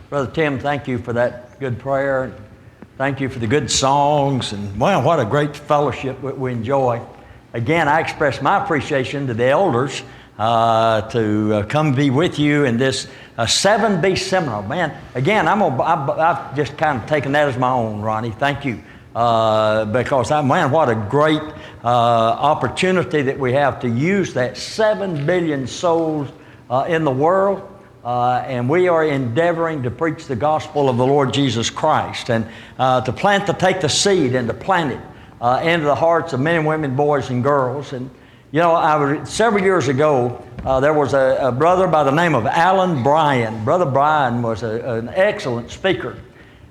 Brother Tim, thank you for that good prayer. Thank you for the good songs. And, well, what a great fellowship we enjoy. Again, I express my appreciation to the elders to come be with you in this 7B seminar. Man, again, I've just kind of taken that as my own, Ronnie. Thank you. Because, man, what a great opportunity that we have to use that 7 billion souls in the world. And we are endeavoring to preach the gospel of the Lord Jesus Christ and to take the seed and to plant it into the hearts of men and women, boys and girls. And, you know, several years ago, there was a brother by the name of Alan Bryan. Brother Bryan was an excellent speaker.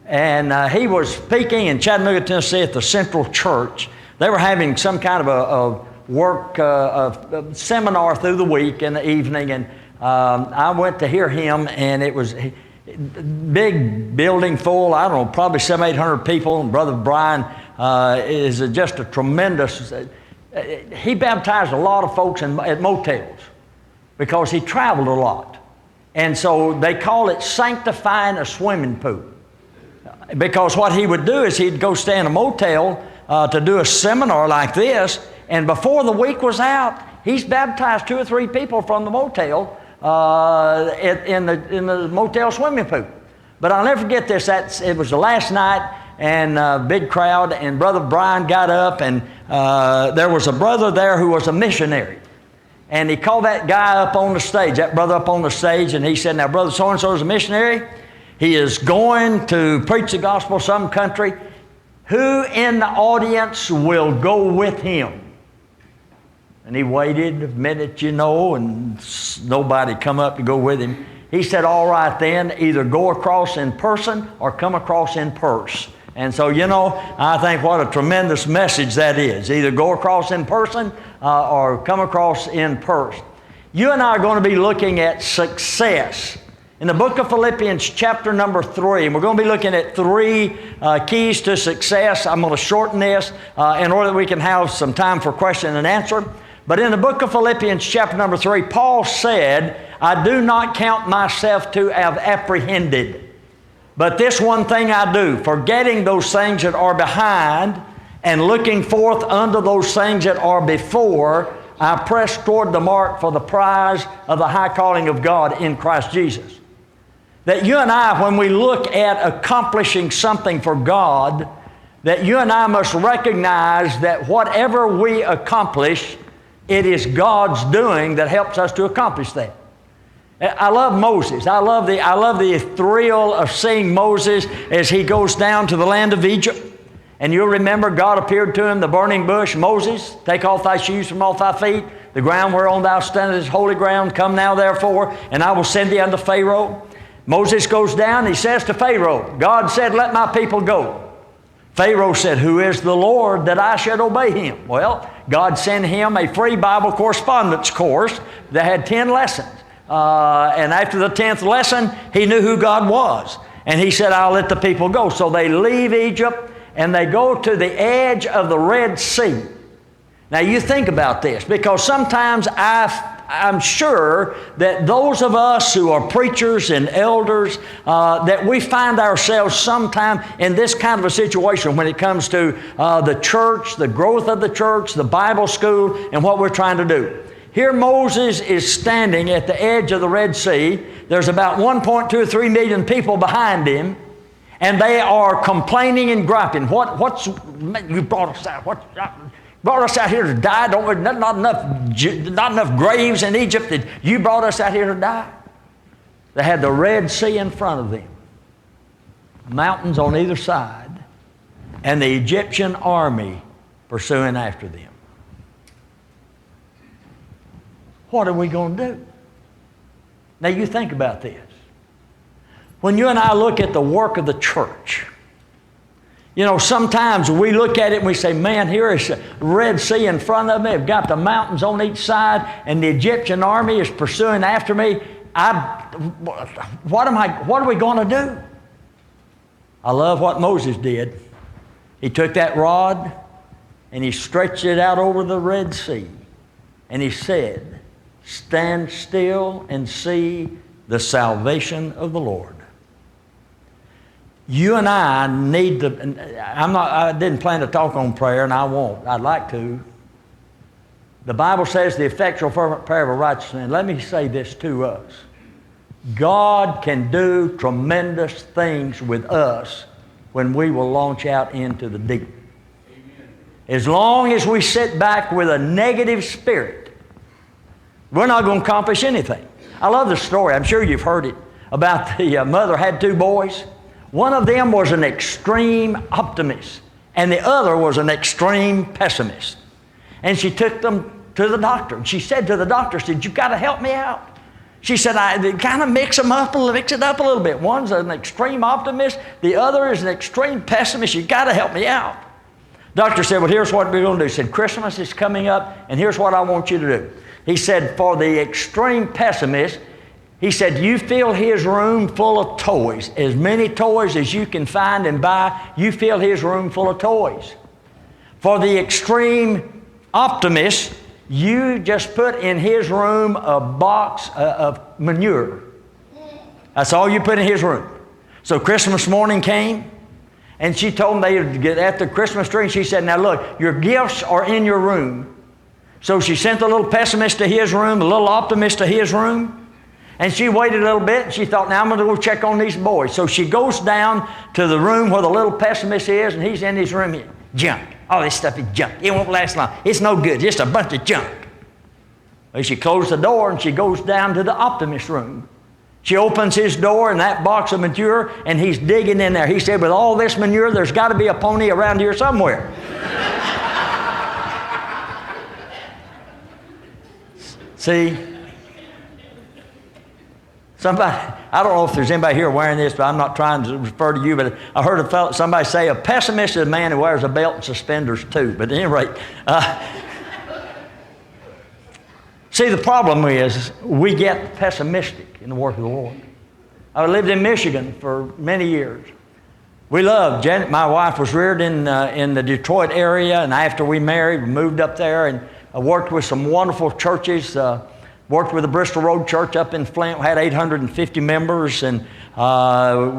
And he was speaking in Chattanooga, Tennessee at the Central Church. They were having some kind of a work a seminar through the week in the evening. And I went to hear him, and it was a big building full, I don't know, probably 700-800 people. And Brother Bryan is just a tremendous, he baptized a lot of folks at motels because he traveled a lot. And so they call it sanctifying a swimming pool. Because what he would do is he'd go stay in a motel to do a seminar like this, and before the week was out, he's baptized 2 or 3 people from the motel in the motel swimming pool. But I'll never forget this. It was the last night, and big crowd, and Brother Bryan got up, and there was a brother there who was a missionary. And he called that guy up on the stage, that brother up on the stage, and he said, now, Brother so-and-so is a missionary. He is going to preach the gospel some country. Who in the audience will go with him? And he waited a minute, you know, and nobody come up to go with him. He said, all right then, either go across in person or come across in purse. And so, you know, I think what a tremendous message that is. Either go across in person or come across in purse. You and I are going to be looking at success in the book of Philippians chapter number 3. And we're going to be looking at 3 keys to success. I'm going to shorten this in order that we can have some time for question and answer. But in the book of Philippians chapter number 3, Paul said, I do not count myself to have apprehended. But this one thing I do, forgetting those things that are behind and looking forth unto those things that are before, I press toward the mark for the prize of the high calling of God in Christ Jesus. That you and I, when we look at accomplishing something for God, that you and I must recognize that whatever we accomplish, it is God's doing that helps us to accomplish that. I love Moses. I love the thrill of seeing Moses as he goes down to the land of Egypt. And you'll remember God appeared to him, the burning bush. Moses, take off thy shoes from off thy feet. The ground whereon thou standest is holy ground. Come now therefore, and I will send thee unto Pharaoh. Moses goes down, he says to Pharaoh, God said, let my people go. Pharaoh said, who is the Lord that I should obey him? Well, God sent him a free Bible correspondence course that had 10 lessons. And after the 10th lesson, he knew who God was. And he said, I'll let the people go. So they leave Egypt and they go to the edge of the Red Sea. Now you think about this, because sometimes I'm sure that those of us who are preachers and elders, that we find ourselves sometime in this kind of a situation when it comes to the church, the growth of the church, the Bible school, and what we're trying to do. Here Moses is standing at the edge of the Red Sea. There's about 1.2 or 3 million people behind him, and they are complaining and griping. You brought us out? Brought us out here to die? Not enough graves in Egypt that you brought us out here to die? They had the Red Sea in front of them, mountains on either side, and the Egyptian army pursuing after them. What are we going to do? Now you think about this. When you and I look at the work of the church, you know, sometimes we look at it and we say, man, here is the Red Sea in front of me. I've got the mountains on each side, and the Egyptian army is pursuing after me. What are we going to do? I love what Moses did. He took that rod and he stretched it out over the Red Sea. And he said, stand still and see the salvation of the Lord. You and I need to, I didn't plan to talk on prayer, and I won't. I'd like to. The Bible says the effectual fervent prayer of a righteous man. Let me say this to us. God can do tremendous things with us when we will launch out into the deep. Amen. As long as we sit back with a negative spirit, we're not going to accomplish anything. I love the story. I'm sure you've heard it about the mother had two boys. One of them was an extreme optimist, and the other was an extreme pessimist. And she took them to the doctor. And she said to the doctor, she said, "You've got to help me out." She said, I kind of mix it up a little bit. One's an extreme optimist. The other is an extreme pessimist. You've got to help me out. Doctor said, "Well, here's what we're going to do." He said, "Christmas is coming up, and here's what I want you to do." He said, for the extreme pessimist, he said, "You fill his room full of toys. As many toys as you can find and buy, you fill his room full of toys. For the extreme optimist, you just put in his room a box of manure. That's all you put in his room." So Christmas morning came, and she told them they would get at the Christmas tree, and she said, "Now look, your gifts are in your room." So she sent the little pessimist to his room, the little optimist to his room. And she waited a little bit, and she thought, "Now I'm going to go check on these boys." So she goes down to the room where the little pessimist is, and he's in his room. Junk. All this stuff is junk. It won't last long. It's no good. Just a bunch of junk. Well, she closed the door, and she goes down to the optimist room. She opens his door, and that box of manure, and he's digging in there. He said, "With all this manure, there's got to be a pony around here somewhere." See? Somebody, I don't know if there's anybody here wearing this, but I'm not trying to refer to you, but I heard somebody say a pessimist is a man who wears a belt and suspenders too. But at any rate, see, the problem is we get pessimistic in the work of the Lord. I lived in Michigan for many years. We loved Janet. My wife was reared in the Detroit area, and after we married, we moved up there, and I worked with some wonderful churches. Worked with the Bristol Road Church up in Flint. We had 850 members, and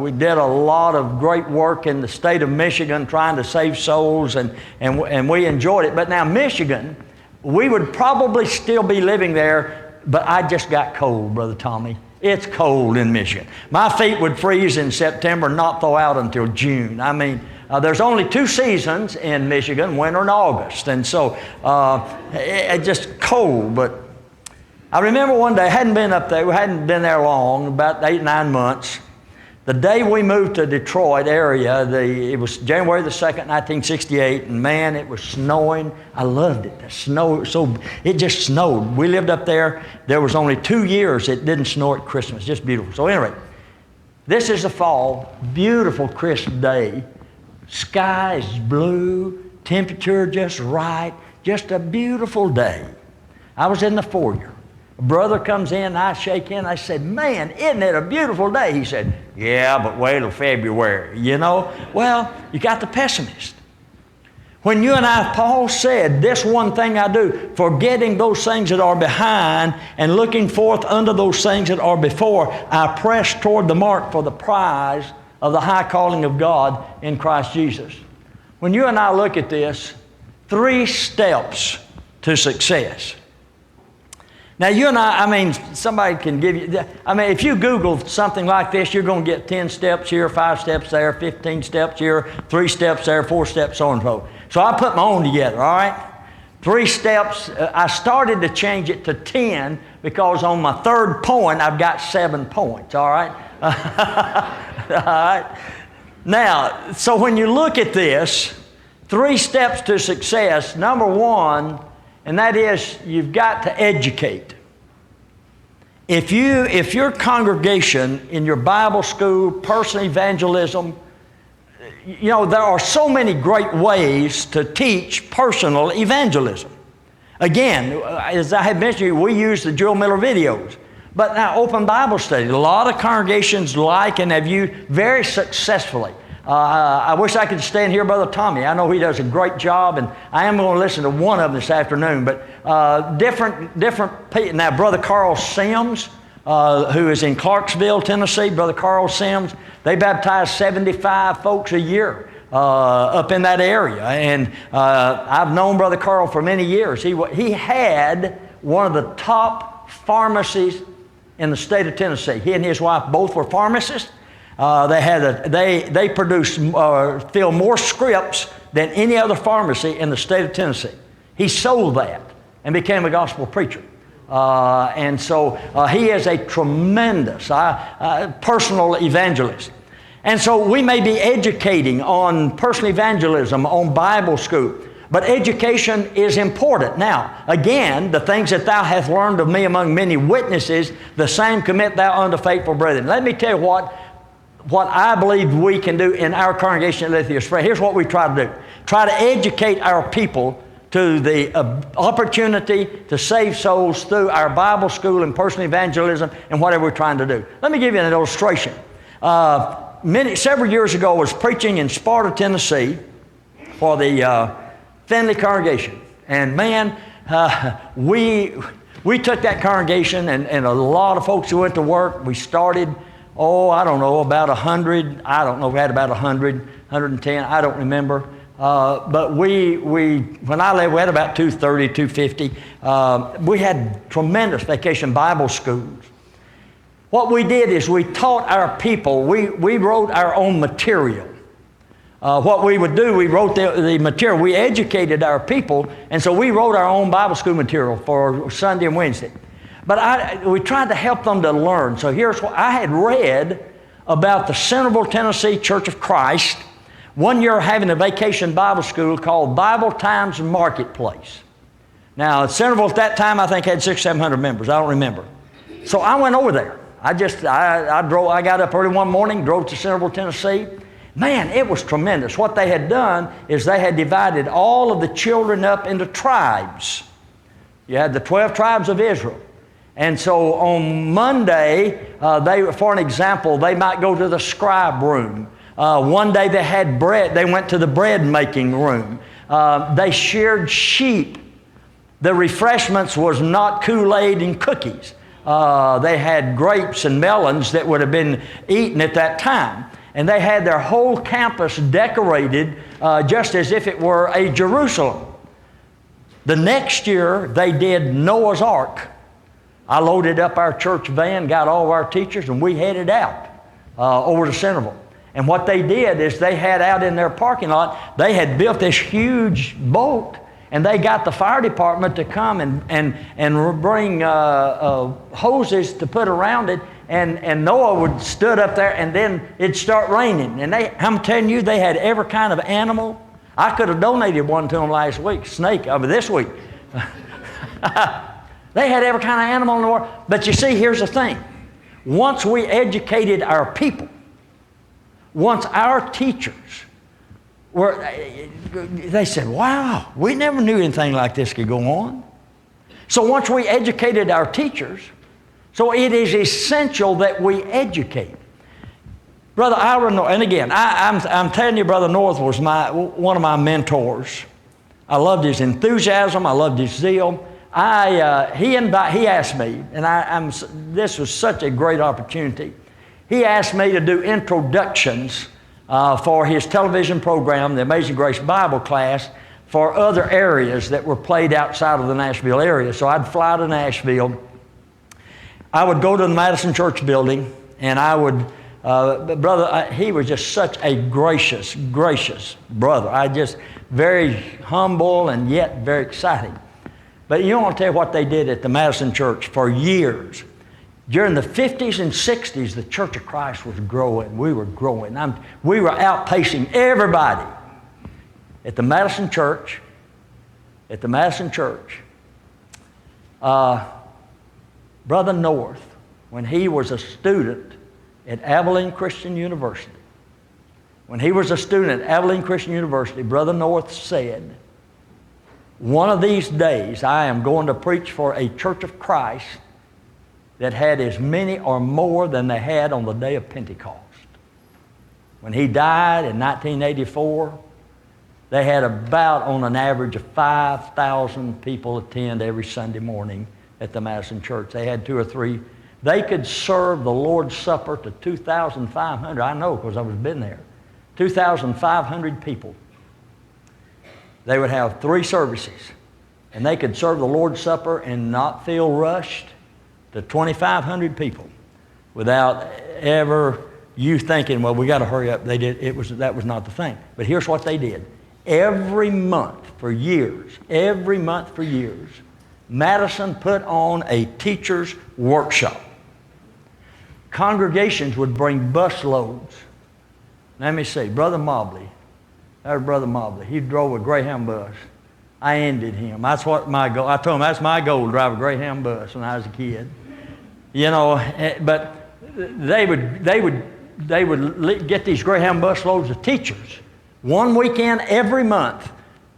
we did a lot of great work in the state of Michigan trying to save souls, and we enjoyed it. But now Michigan, we would probably still be living there, but I just got cold, Brother Tommy. It's cold in Michigan. My feet would freeze in September and not thaw out until June. I mean, there's only two seasons in Michigan, winter and August, and so it's just cold, but I remember one day, I hadn't been up there, we hadn't been there long, about 8 or 9 months. The day we moved to Detroit area, it was January the 2nd, 1968, and man, it was snowing. I loved it. The snow, it just snowed. We lived up there. There was only 2 years it didn't snow at Christmas. Just beautiful. So anyway, this is the fall, beautiful crisp day. Sky is blue, temperature just right, just a beautiful day. I was in the foyer. A brother comes in, I shake him, I said, "Man, isn't it a beautiful day?" He said, "Yeah, but wait till February, you know." Well, you got the pessimist. When you and I, Paul said, "This one thing I do, forgetting those things that are behind and looking forth unto those things that are before, I press toward the mark for the prize of the high calling of God in Christ Jesus." When you and I look at this, 3 steps to success. Now, you and I mean, somebody can give you, if you Google something like this, you're going to get 10 steps here, 5 steps there, 15 steps here, 3 steps there, 4 steps, so and so. So I put my own together, all right? 3 steps. I started to change it to 10 because on my 3rd point, I've got 7 points, all right? All right? Now, so when you look at this, 3 steps to success, number 1, and that is, you've got to educate. If your congregation in your Bible school, personal evangelism, you know, there are so many great ways to teach personal evangelism. Again, as I had mentioned, we use the Joel Miller videos. But now, open Bible study, a lot of congregations like and have used very successfully. I wish I could stand here, Brother Tommy. I know he does a great job, and I am going to listen to one of them this afternoon. But different people. Now, Brother Carl Sims, who is in Clarksville, Tennessee, Brother Carl Sims. They baptize 75 folks a year up in that area. And I've known Brother Carl for many years. He had one of the top pharmacies in the state of Tennessee. He and his wife both were pharmacists. They fill more scripts than any other pharmacy in the state of Tennessee. He sold that and became a gospel preacher. And so he is a tremendous personal evangelist. And so we may be educating on personal evangelism, on Bible school, but education is important. Now, again, the things that thou hast learned of me among many witnesses, the same commit thou unto faithful brethren. Let me tell you what I believe we can do in our congregation at Lithia Spring. Here's what we try to do. Try to educate our people to the opportunity to save souls through our Bible school and personal evangelism and whatever we're trying to do. Let me give you an illustration. Several years ago, I was preaching in Sparta, Tennessee for the Finley congregation. And man, we took that congregation and a lot of folks who went to work. We started, about 100. I don't know, we had about 100, 110. I don't remember. But when I left, we had about 230, 250. We had tremendous vacation Bible schools. What we did is we taught our people, we wrote our own material. What we would do, we wrote the material. We educated our people, and so we wrote our own Bible school material for Sunday and Wednesday. But we tried to help them to learn. So here's what I had read about the Centerville, Tennessee Church of Christ. One year having a vacation Bible school called Bible Times Marketplace. Now, Centerville at that time, I think, had 600-700 members. I don't remember. So I went over there. I got up early one morning, drove to Centerville, Tennessee. Man, it was tremendous. What they had done is they had divided all of the children up into tribes. You had the 12 tribes of Israel. And so on Monday, for an example, they might go to the scribe room. One day they had bread. They went to the bread making room. They sheared sheep. The refreshments was not Kool-Aid and cookies. They had grapes and melons that would have been eaten at that time. And they had their whole campus decorated just as if it were a Jerusalem. The next year, they did Noah's Ark. I loaded up our church van, got all of our teachers, and we headed out over to Centerville. And what they did is they had out in their parking lot, they had built this huge boat, and they got the fire department to come and bring hoses to put around it. And Noah would stood up there, and then it'd start raining. And I'm telling you, they had every kind of animal. I could have donated one to them last week, this week. They had every kind of animal in the world. But you see, here's the thing. Once we educated our people, once our teachers they said, wow, we never knew anything like this could go on. So once we educated our teachers, so it is essential that we educate. Brother Ira North, and again, I'm telling you, Brother North was one of my mentors. I loved his enthusiasm. I loved his zeal. He asked me, and this was such a great opportunity. He asked me to do introductions for his television program, the Amazing Grace Bible class, for other areas that were played outside of the Nashville area. So I'd fly to Nashville. I would go to the Madison Church building, and I would, he was just such a gracious brother. Very humble and yet very exciting. But you don't want to tell you what they did at the Madison Church for years. During the 50s and 60s, the Church of Christ was growing. We were growing. We were outpacing everybody. At the Madison Church, Brother North, when he was a student at Abilene Christian University, Brother North said, one of these days I am going to preach for a Church of Christ that had as many or more than they had on the day of Pentecost. When he died in 1984, they had about, on an average of 5,000 people attend every Sunday morning at the Madison Church. They had 2 or 3 They could serve the Lord's Supper to 2,500. I know because I was been there. 2,500 people. They would have 3 services. And they could serve the Lord's Supper and not feel rushed to 2,500 people without ever you thinking, well, we got to hurry up. That was not the thing. But here's what they did. Every month for years, Madison put on a teacher's workshop. Congregations would bring bus loads. Let me see, Brother Mobley. There's Brother Mobley. He drove a Greyhound bus. I ended him. That's what my goal. I told him that's my goal, to drive a Greyhound bus when I was a kid. You know, but they would get these Greyhound bus loads of teachers. One weekend every month,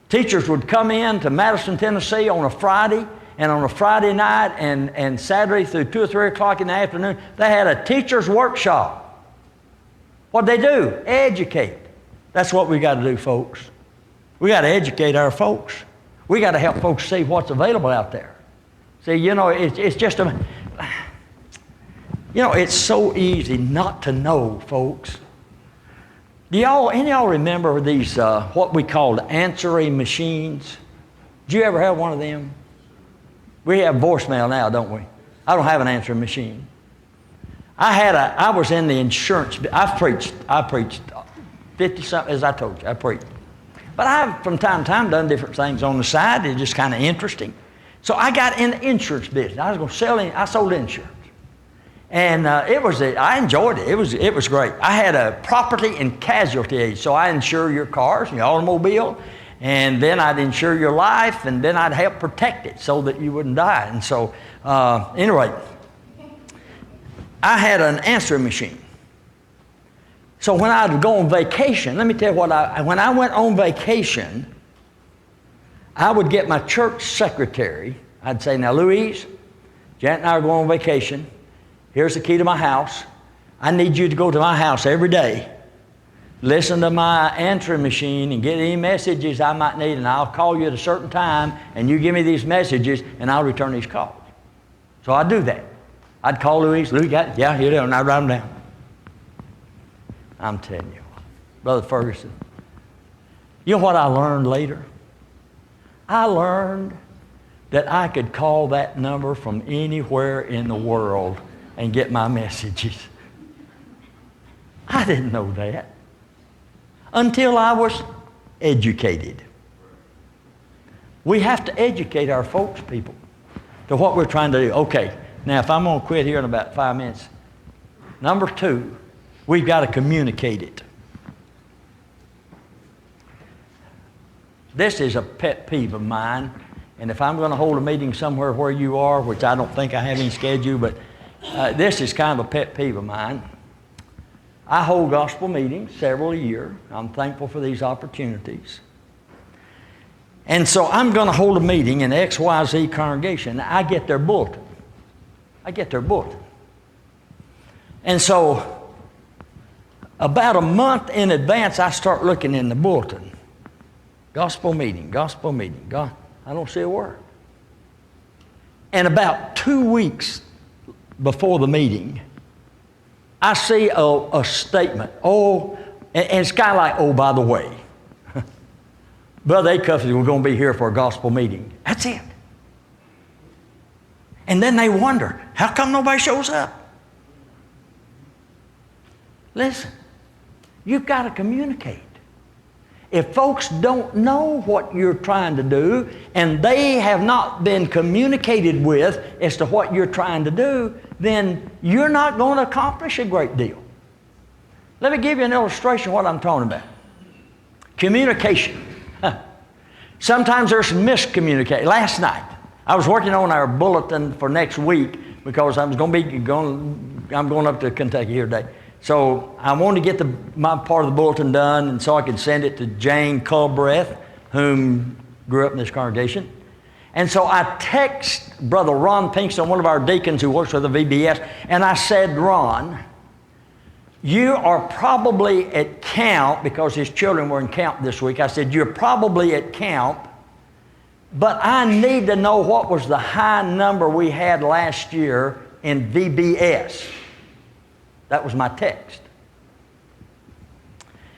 teachers would come in to Madison, Tennessee on a Friday, and on a Friday night and Saturday through 2 or 3 o'clock in the afternoon, they had a teacher's workshop. What'd they do? Educate. That's what we got to do, folks. We got to educate our folks. We got to help folks see what's available out there. See, you know, it's just it's so easy not to know, folks. Any of y'all remember these, what we called answering machines? Did you ever have one of them? We have voicemail now, don't we? I don't have an answering machine. I was in the insurance, I preached 50-something, as I told you, I preached. But I've, from time to time, done different things on the side. It's just kind of interesting. So I got in the insurance business. I sold insurance. And I enjoyed it. It was great. I had a property and casualty agency. So I insure your cars and your automobile, and then I'd insure your life, and then I'd help protect it so that you wouldn't die. And so, anyway, I had an answering machine. So when I'd go on vacation, let me tell you when I went on vacation, I would get my church secretary. I'd say, now, Louise, Janet and I are going on vacation. Here's the key to my house. I need you to go to my house every day, listen to my answering machine and get any messages I might need, and I'll call you at a certain time, and you give me these messages, and I'll return these calls. So I'd do that. I'd call Louise. Louise got it? Yeah, here they are, and I'd write them down. I'm telling you, Brother Ferguson, you know what I learned later? I learned that I could call that number from anywhere in the world and get my messages. I didn't know that until I was educated. We have to educate our folks, people, to what we're trying to do. Okay, now if I'm going to quit here in about 5 minutes, number 2, we've got to communicate it. This is a pet peeve of mine, and if I'm going to hold a meeting somewhere where you are, which I don't think I have any schedule, but this is kind of a pet peeve of mine. I hold gospel meetings several a year. I'm thankful for these opportunities. And so I'm going to hold a meeting in XYZ congregation. I get their bulletin. And so about a month in advance, I start looking in the bulletin. Gospel meeting. God, I don't see a word. And about 2 weeks before the meeting, I see a statement. Oh, and it's kind of like, oh, by the way, Brother Acuff is going to be here for a gospel meeting. That's it. And then they wonder, how come nobody shows up? Listen, you've got to communicate. If folks don't know what you're trying to do and they have not been communicated with as to what you're trying to do, then you're not going to accomplish a great deal. Let me give you an illustration of what I'm talking about. Communication. Sometimes there's miscommunication. Last night, I was working on our bulletin for next week because I'm going up to Kentucky here today. So I wanted to get my part of the bulletin done, and so I could send it to Jane Culbreth, whom grew up in this congregation. And so I text Brother Ron Pinkston, one of our deacons who works with the VBS, and I said, Ron, you are probably at camp, because his children were in camp this week. I said, you're probably at camp, but I need to know what was the high number we had last year in VBS. That was my text.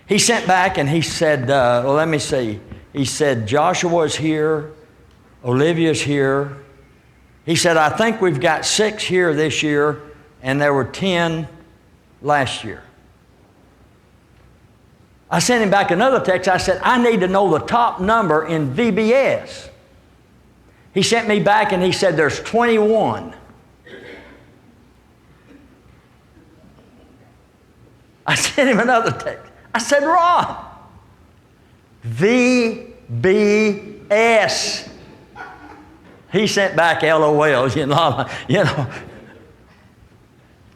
He sent back and he said, well, let me see. He said, Joshua's here, Olivia's here. He said, I think we've got 6 here this year, and there were 10 last year. I sent him back another text. I said, I need to know the top number in VBS. He sent me back and he said, there's 21. I sent him another text. I said, Ron, VBS. He sent back LOLs, you know.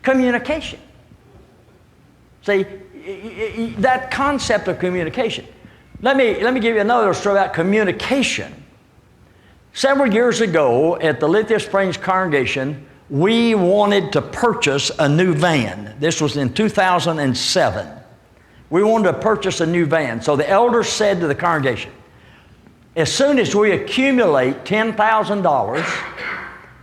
Communication. See, that concept of communication. Let me give you another story about communication. Several years ago at the Lithia Springs congregation, we wanted to purchase a new van. This was in 2007. We wanted to purchase a new van. So the elders said to the congregation, as soon as we accumulate $10,000,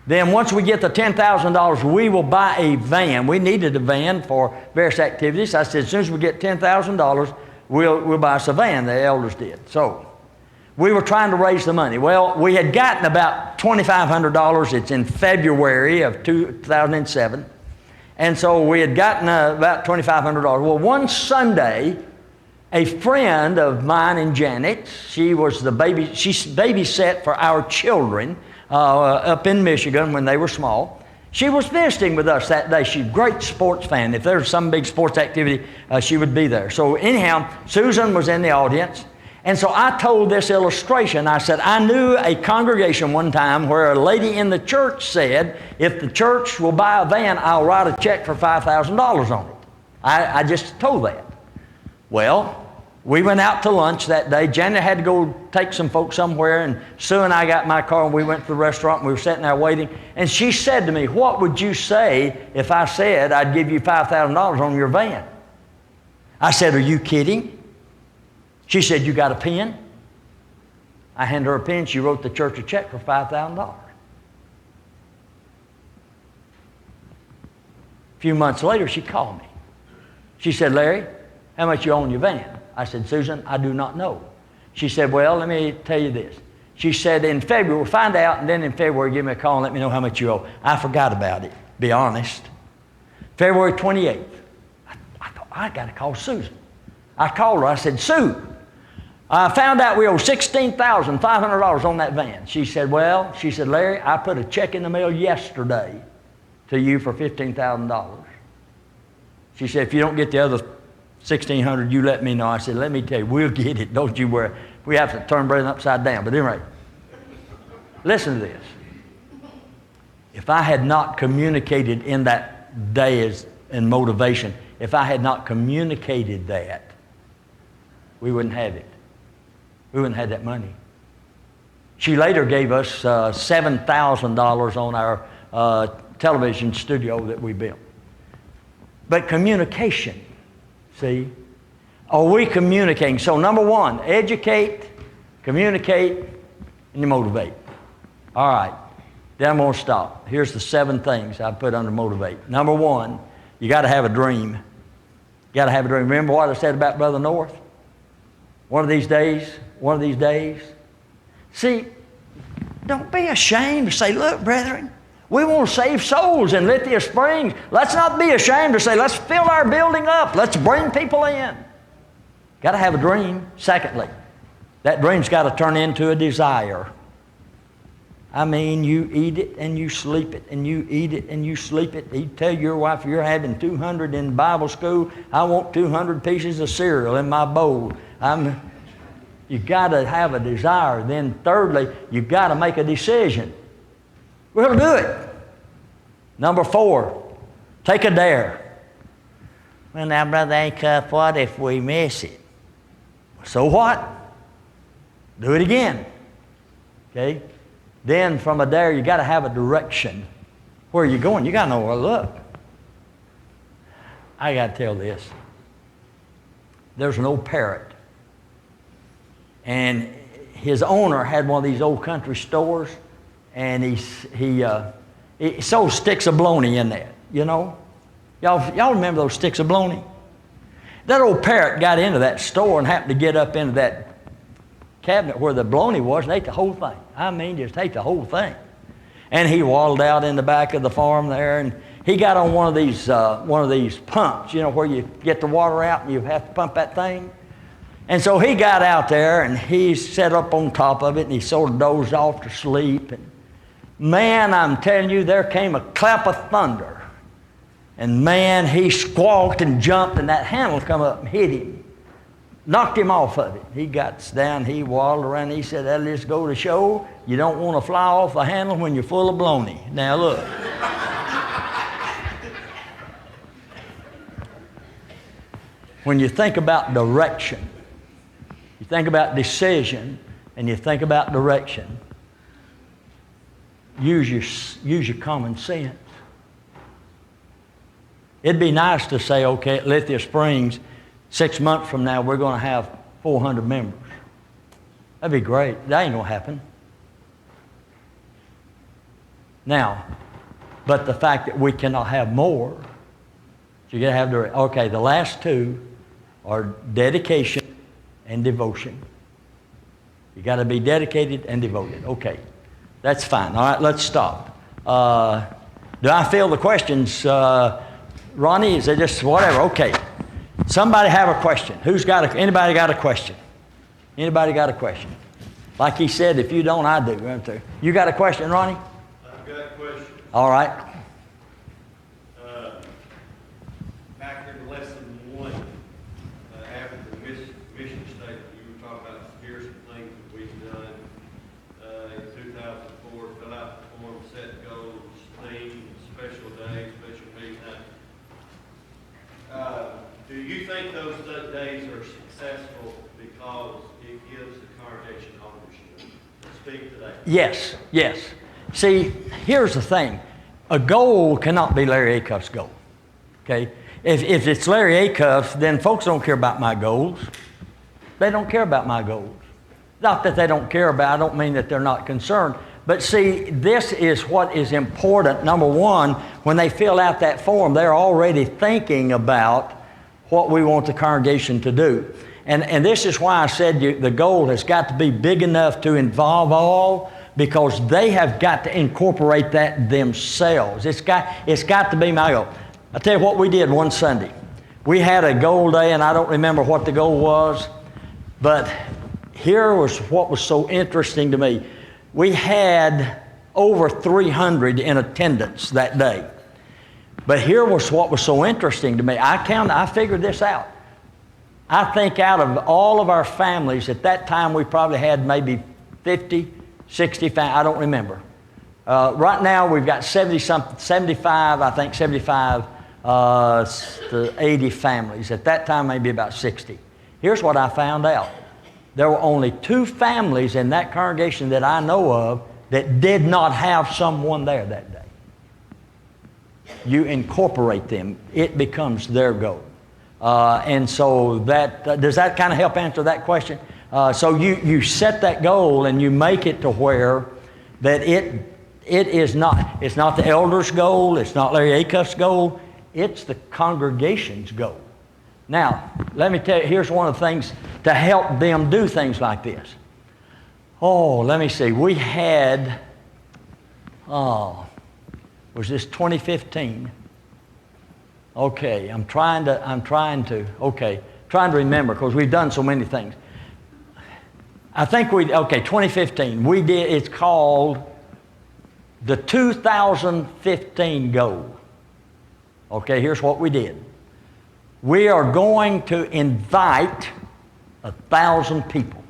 then once we get the $10,000, we will buy a van. We needed a van for various activities. I said, as soon as we get $10,000, we'll buy us a van. The elders did. So we were trying to raise the money. Well, we had gotten about $2,500. It's in February of 2007. And so we had gotten about $2,500. Well, one Sunday, a friend of mine and Janet, she babysat for our children up in Michigan when they were small. She was visiting with us that day. She's a great sports fan. If there was some big sports activity, she would be there. So anyhow, Susan was in the audience. And so I told this illustration. I said, I knew a congregation one time where a lady in the church said, if the church will buy a van, I'll write a check for $5,000 on it. I just told that. Well, we went out to lunch that day. Janet had to go take some folks somewhere, and Sue and I got in my car, and we went to the restaurant, and we were sitting there waiting. And she said to me, what would you say if I said I'd give you $5,000 on your van? I said, are you kidding? She said, you got a pen? I handed her a pen. She wrote the church a check for $5,000. A few months later, she called me. She said, Larry, how much you own your van? I said, Susan, I do not know. She said, well, let me tell you this. She said, in February, we'll find out, and then in February, give me a call and let me know how much you owe. I forgot about it, be honest. February 28th, I thought, I got to call Susan. I called her. I said, Sue, I found out we owe $16,500 on that van. She said, Larry, I put a check in the mail yesterday to you for $15,000. She said, if you don't get the other $1,600, you let me know. I said, let me tell you, we'll get it. Don't you worry. We have to turn everything upside down. But anyway, listen to this. If I had not communicated in that day in motivation, if I had not communicated that, we wouldn't have it. We wouldn't have that money. She later gave us $7,000 on our television studio that we built. But communication, see? Are we communicating? So number one, educate, communicate, and you motivate. All right, then I'm going to stop. Here's the 7 things I put under motivate. Number one, you got to have a dream. You got to have a dream. Remember what I said about Brother North? One of these days. See, don't be ashamed to say, look, brethren, we want to save souls in Lithia Springs. Let's not be ashamed to say, let's fill our building up. Let's bring people in. Got to have a dream. Secondly, that dream's got to turn into a desire. I mean, you eat it and you sleep it, and you eat it and you sleep it. You tell your wife you're having 200 in Bible school. I want 200 pieces of cereal in my bowl. You got to have a desire. Then thirdly, you got to make a decision. We're going to do it. Number 4, take a dare. Well, now, Brother Acuff, what if we miss it? So what? Do it again. Okay? Then from a dare, you got to have a direction. Where are you going? You got to know where to look. I got to tell this. There's an old parrot. And his owner had one of these old country stores. And he He sold sticks of bologna in that, you know. Y'all remember those sticks of bologna? That old parrot got into that store and happened to get up into that cabinet where the bologna was and ate the whole thing. I mean, just ate the whole thing. And he waddled out in the back of the farm there, and he got on one of these pumps, you know, where you get the water out and you have to pump that thing. And so he got out there and he sat up on top of it and he sort of dozed off to sleep. And man, I'm telling you, there came a clap of thunder. And man, he squawked and jumped and that handle come up and hit him. Knocked him off of it. He got down, he waddled around, he said, that'll just go to show you don't want to fly off the handle when you're full of bologna. Now look. When you think about direction, you think about decision, and you think about direction, use your common sense. It'd be nice to say, okay, at Lithia Springs, 6 months from now, we're going to have 400 members. That'd be great. That ain't going to happen. Now, but the fact that we cannot have more, so you got to have the last two are dedication and devotion. You got to be dedicated and devoted. Okay, that's fine. All right, let's stop. Do I feel the questions, Ronnie? Is it just whatever? Okay. Somebody have a question. Anybody got a question? Anybody got a question? Like he said, if you don't, I do. You got a question, Ronnie? I've got a question. All right. Back in lesson 1, after the mission statement, you were talking about here's some things that we've done in 2004, fill out the form, set goals, theme, special days, special meeting. Do you think those days are successful because it gives the congregation ownership? Speak to that. Yes, yes. See, here's the thing. A goal cannot be Larry Acuff's goal. Okay? If it's Larry Acuff, then folks don't care about my goals. They don't care about my goals. Not that they don't care about, I don't mean that they're not concerned. But see, this is what is important. Number one, when they fill out that form, they're already thinking about what we want the congregation to do. And this is why I said the goal has got to be big enough to involve all, because they have got to incorporate that themselves. It's got to be my goal. I'll tell you what we did one Sunday. We had a goal day, and I don't remember what the goal was, but here was what was so interesting to me. We had over 300 in attendance that day. But here was what was so interesting to me. I figured this out. I think out of all of our families, at that time we probably had maybe 50, 65, I don't remember. Right now we've got 75 to 80 families. At that time maybe about 60. Here's what I found out. There were only 2 families in that congregation that I know of that did not have someone there that day. You incorporate them, it becomes their goal. And so does that kind of help answer that question? So you set that goal and you make it to where that it is not, it's not the elder's goal, it's not Larry Acuff's goal, it's the congregation's goal. Now, let me tell you, here's one of the things to help them do things like this. Oh, let me see, we had, was this 2015? Okay, I'm trying to remember because we've done so many things. I think 2015, we did, it's called the 2015 goal. Okay, here's what we did. We are going to invite 1,000 people.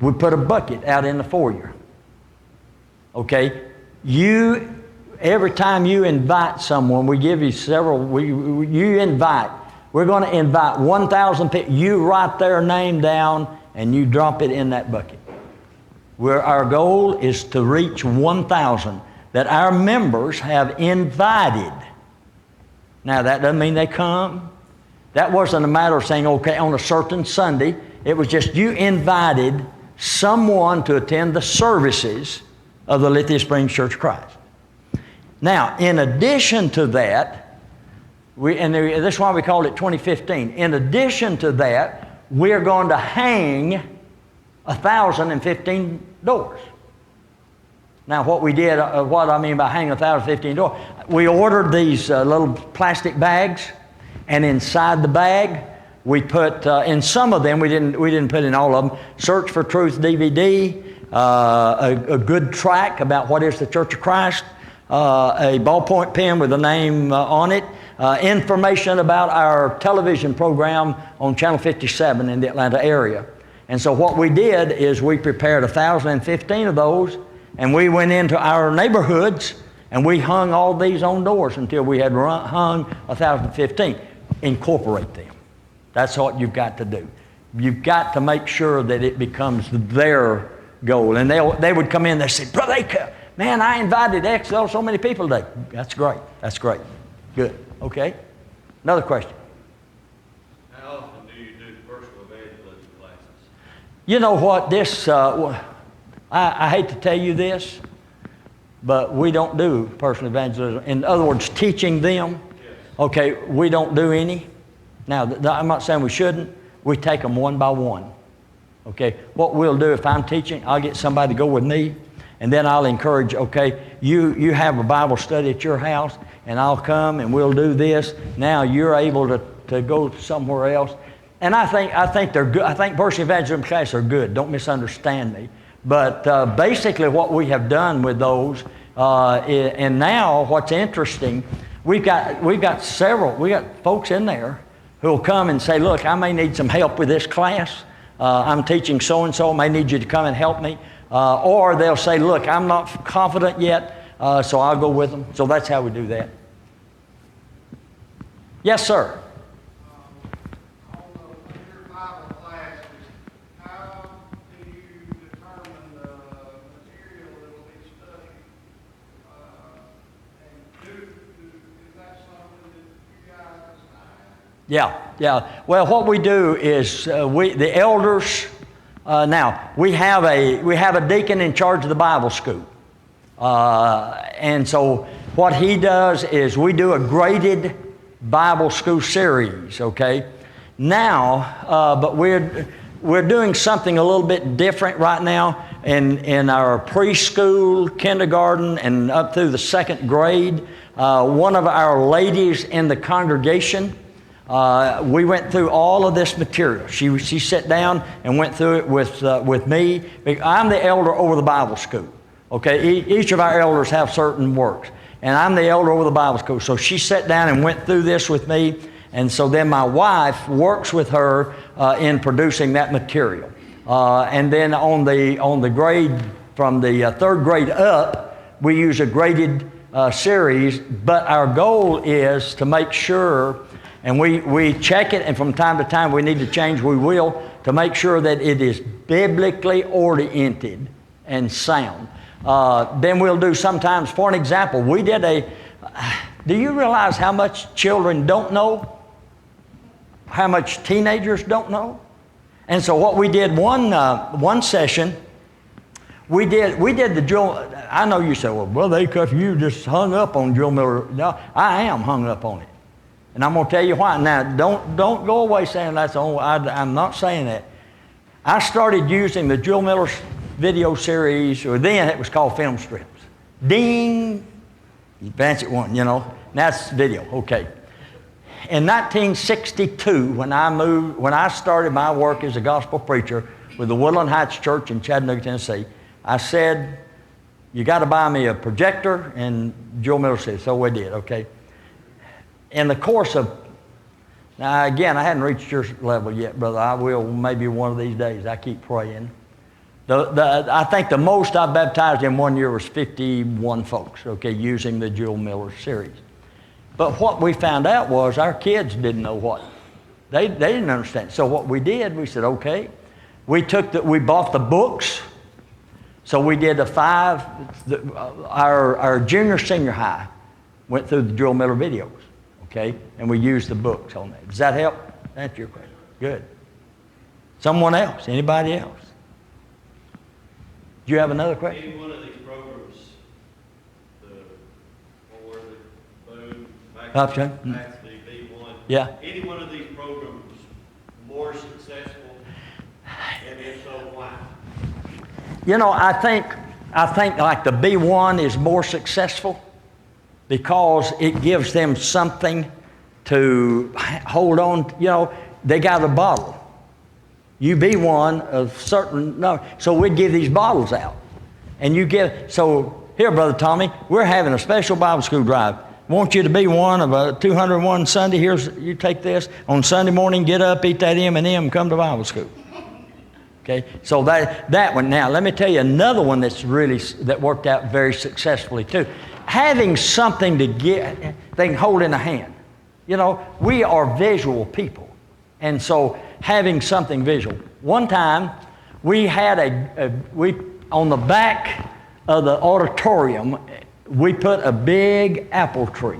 We put a bucket out in the foyer. Okay, every time you invite someone, we give you several, you invite. We're going to invite 1,000 people. You write their name down and you drop it in that bucket. Our goal is to reach 1,000 that our members have invited. Now, that doesn't mean they come. That wasn't a matter of saying, okay, on a certain Sunday. It was just you invited someone to attend the services of the Lithia Springs Church of Christ. Now, in addition to that, this is why we called it 2015. In addition to that, we're going to hang 1,015 doors. Now, what we did, what I mean by hanging 1,015 doors, we ordered these little plastic bags, and inside the bag, we put, in some of them, we didn't put in all of them, Search for Truth DVD, a good tract about what is the Church of Christ, a ballpoint pen with a name on it, information about our television program on Channel 57 in the Atlanta area. And so what we did is we prepared 1,015 of those, and we went into our neighborhoods and we hung all these on doors until we had hung 1,015. Incorporate them. That's what you've got to do. You've got to make sure that it becomes their goal. And they would come in, they said, Brother Acuff, man, I invited so many people today. That's great. That's great. Good. Okay. Another question. How often do you do personal evangelism classes? You know what? This, I hate to tell you this, but we don't do personal evangelism. In other words, teaching them. Yes. Okay, we don't do any. Now, I'm not saying we shouldn't. We take them one by one. Okay, what we'll do if I'm teaching, I'll get somebody to go with me, and then I'll encourage, okay, you have a Bible study at your house, and I'll come and we'll do this. Now you're able to go somewhere else. And I think they're good. I think personal evangelism classes are good. Don't misunderstand me. But basically what we have done with those, and now what's interesting, we've got folks in there who will come and say, look, I may need some help with this class. I'm teaching so-and-so, I may need you to come and help me. Or they'll say, look, I'm not confident yet, so I'll go with them. So that's how we do that. Yes, sir. Yeah. Well, what we do is the elders. Now we have a deacon in charge of the Bible school, and so what he does is we do a graded Bible school series. Okay, now, but we're doing something a little bit different right now in our preschool, kindergarten, and up through the second grade. One of our ladies in the congregation. We went through all of this material. She sat down and went through it with me. I'm the elder over the Bible school. Okay, each of our elders have certain works, and I'm the elder over the Bible school. So she sat down and went through this with me, and so then my wife works with her in producing that material. And then on the grade from the third grade up, we use a graded series. But our goal is to make sure. And we check it, and from time to time we need to change, we will, to make sure that it is biblically oriented and sound. Then we'll do sometimes, for an example, we did do you realize how much children don't know? How much teenagers don't know? And so what we did one session, we did the Joel, I know you say, well, Brother Acuff, you just hung up on Joel Miller. No, I am hung up on it. And I'm going to tell you why. Now, don't go away saying that's the only way. I'm not saying that. I started using the Joel Miller video series, or then it was called film strips. Ding! Fancy one, you know. Now it's video. Okay. In 1962, when I started my work as a gospel preacher with the Woodland Heights Church in Chattanooga, Tennessee, I said, you got to buy me a projector, and Joel Miller said, so we did, okay. In the course of, now again, I hadn't reached your level yet, brother. I will maybe one of these days. I keep praying. I think the most I baptized in 1 year was 51 folks, okay, using the Joel Miller series. But what we found out was our kids didn't know what. They didn't understand. So what we did, we said, okay, we bought the books. So we did our junior, senior high went through the Joel Miller videos. Okay, and we use the books on that. Does that help? That's your question. Good. Someone else? Anybody else? Do you have another question? Any one of these programs Okay. Actually, B1. Yeah. Any one of these programs more successful, and if so, why? You know, I think like the B1 is more successful because it gives them something to hold on. You know, they got a bottle. You be one of certain, no. So we'd give these bottles out. And you give, so here, Brother Tommy, we're having a special Bible school drive. Want you to be one of a 201 Sunday. Here's, you take this. On Sunday morning, get up, eat that M&M, come to Bible school. Okay, so that one. Now, let me tell you another one that worked out very successfully too. Having something to get, they can hold in a hand. You know, we are visual people. And so having something visual. One time, we had on the back of the auditorium, we put a big apple tree.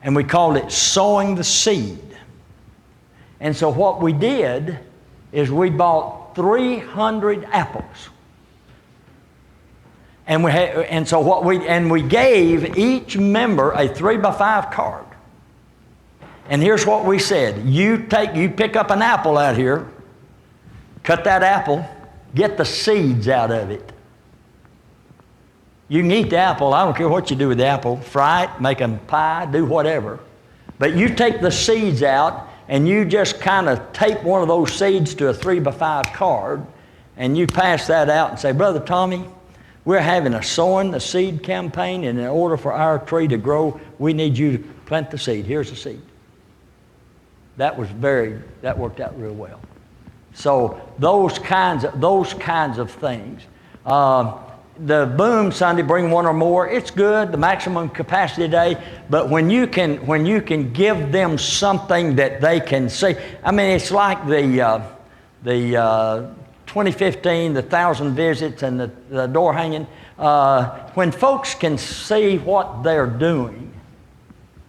And we called it Sowing the Seed. And so what we did is we bought 300 apples. And we gave each member a 3x5 card. And here's what we said. You pick up an apple out here, cut that apple, get the seeds out of it. You can eat the apple. I don't care what you do with the apple. Fry it, make a pie, do whatever. But you take the seeds out and you just kind of tape one of those seeds to a 3x5 card and you pass that out and say, Brother Tommy, we're having a sowing the seed campaign, and in order for our tree to grow, we need you to plant the seed. Here's the seed. That worked out real well. So those kinds of things. The Boom Sunday, bring one or more. It's good, the maximum capacity day. But when you can give them something that they can see. I mean, it's like the 2015, the 1,000 visits and the door hanging. When folks can see what they're doing,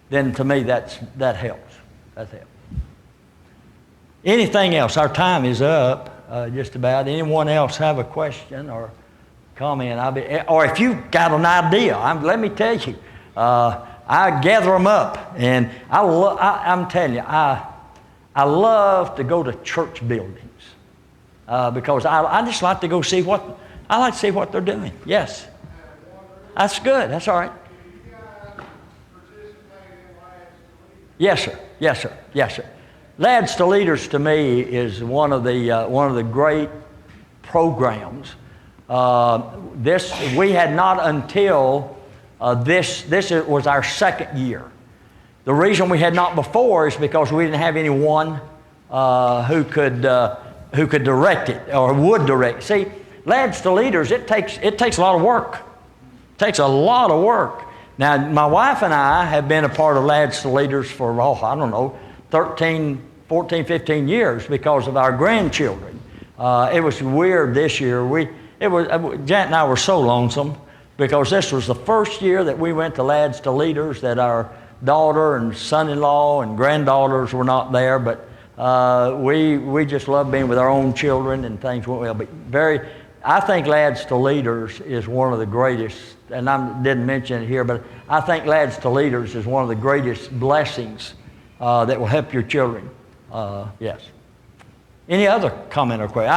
then to me that helps. That helps. Anything else? Our time is up, just about. Anyone else have a question or comment? Or if you've got an idea, let me tell you, I gather them up, and I'm telling you, I love to go to church buildings because I just like to go see I like to see what they're doing. Yes, that's good. That's all right. Yes, sir. Yes, sir. Yes, sir. Lads to Leaders to me is one of the great programs. We had not until this was our second year. The reason we had not before is because we didn't have anyone who could direct it or would direct. See, Lads to Leaders, it takes a lot of work. It takes a lot of work. Now, my wife and I have been a part of Lads to Leaders for, 14, 15 years because of our grandchildren. It was weird this year. Janet and I were so lonesome because this was the first year that we went to Lads to Leaders that our daughter and son-in-law and granddaughters were not there, but we just loved being with our own children and things went well. But I think Lads to Leaders is one of the greatest, and I didn't mention it here, but I think Lads to Leaders is one of the greatest blessings that will help your children. Yes. Any other comment or question?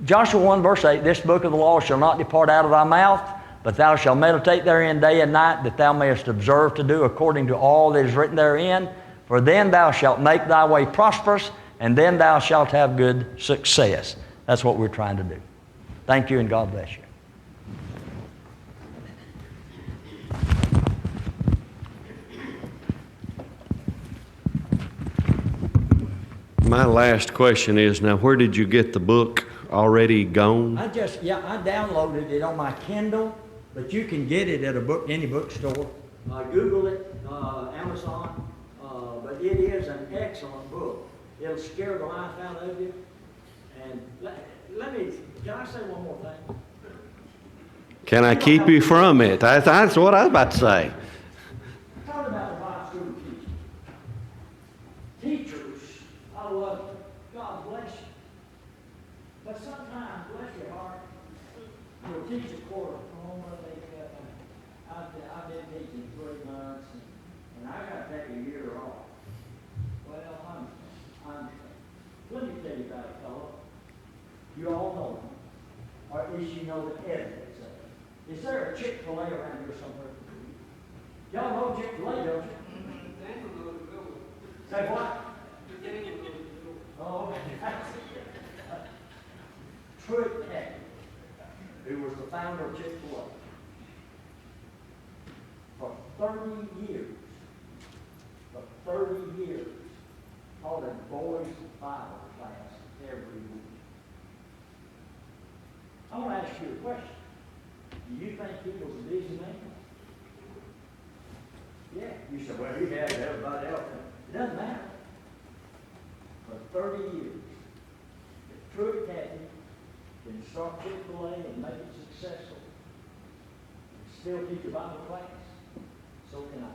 Joshua 1 verse 8, this book of the law shall not depart out of thy mouth, but thou shalt meditate therein day and night, that thou mayest observe to do according to all that is written therein. For then thou shalt make thy way prosperous, and then thou shalt have good success. That's what we're trying to do. Thank you, and God bless you. My last question is, now where did you get the book? Already gone? I downloaded it on my Kindle, but you can get it at any bookstore. Google it, Amazon, but it is an excellent book. It'll scare the life out of you. And can I say one more thing? Can I keep you from it? That's what I was about to say. Talk about the Bible school teachers. I love you. God bless you. But sometimes, bless your heart, you'll teach a quarter. I've been teaching 3 months. Is there a Chick-fil-A around here somewhere? Y'all know Chick-fil-A, don't you? Say what? Oh, Truett Cathy, who was the founder of Chick-fil-A. For 30 years, taught a boys' Bible class every week. I want to ask you a question. Do you think he was a busy man? Yeah. You said, well, he had everybody else. It doesn't matter. For 30 years, if Truett Cathy can start Chick-fil-A and make it successful, and still teach a Bible class, so can I.